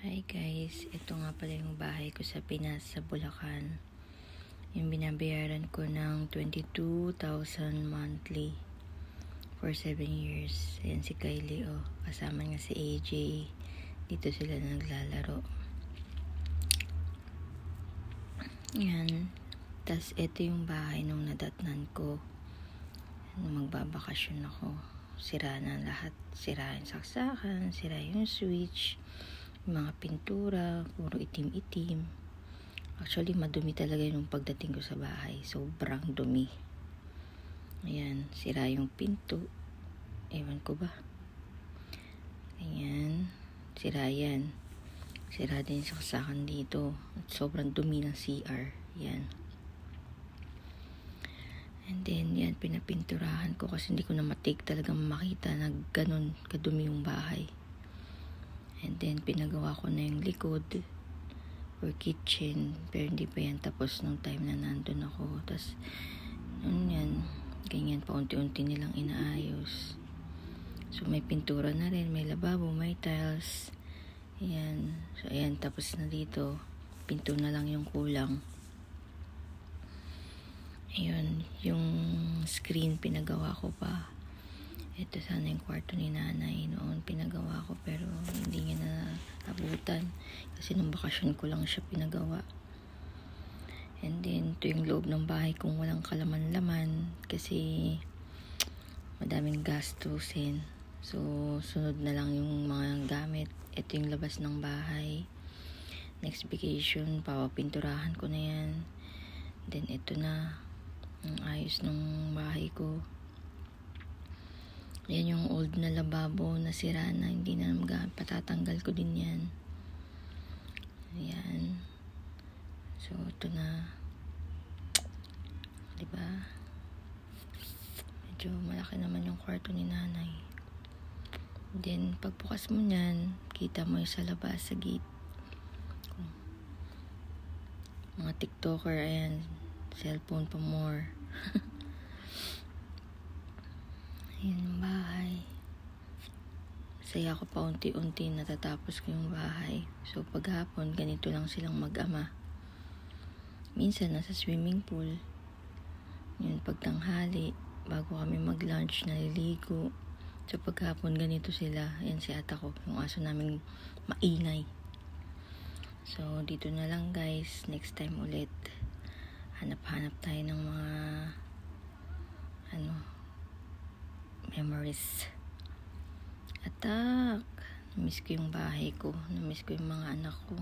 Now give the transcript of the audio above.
Hi guys, ito nga pala yung bahay ko sa Pinas, sa Bulacan. Yung binabayaran ko ng 22,000 monthly for 7 years. Ayan si Kylie, oh. Kasama nga si AJ. Dito sila naglalaro. Yan. Tas ito yung bahay nung nadatnan ko. Magbabakasyon ako. Sira na lahat. Sira yung saksakan, sira yung switch, mga pintura, puro itim-itim. Actually, madumi talaga yung pagdating ko sa bahay. Sobrang dumi. Ayan, sira yung pinto. Ewan ko ba. Ayan, sira yan. Sira din yung saksakan dito. At sobrang dumi ng CR. Yan. And then, yan, pinapinturahan ko kasi hindi ko na matake talagang makita na ganun kadumi yung bahay. And then, pinagawa ko na yung likod or kitchen. Pero hindi pa yan tapos nung time na nandun ako. Tapos, yan, ganyan pa unti-unti nilang inaayos. So, may pintura na rin, may lababo, may tiles. Ayan. So, ayan, tapos na dito. Pinto na lang yung kulang. Ayun, yung screen pinagawa ko pa. Ito sana yung kwarto ni nanay noon pinagawa ko pero hindi niya na abutan kasi nung bakasyon ko lang siya pinagawa. And then ito yung loob ng bahay kung walang kalaman-laman kasi madaming gastusin. So sunod na lang yung mga gamit. Ito yung labas ng bahay. Next vacation, papapinturahan ko na yan. Then ito na ang ayos ng bahay ko. Yan yung old na lababo na sira na hindi na patatanggal ko din yan. Ayan. So ito na. Diba? Medyo malaki naman yung kwarto ni nanay. Then pagbukas mo nyan, kita mo yung sa labas sa gate. Mga TikToker, ayan, cellphone pa more. Ayan yung bahay. Saya ko pa unti-unti natatapos ko yung bahay. So paghapon, ganito lang silang mag-ama. Minsan nasa swimming pool. Yun pagtanghali, bago kami mag-lunch, naliligo. So paghapon, ganito sila. Ayan si ata ko, yung aso namin maingay. So dito na lang guys, next time ulit. Hanap-hanap tayo ng mga memories. Atak! Namiss ko yung bahay ko. Namiss ko yung mga anak ko.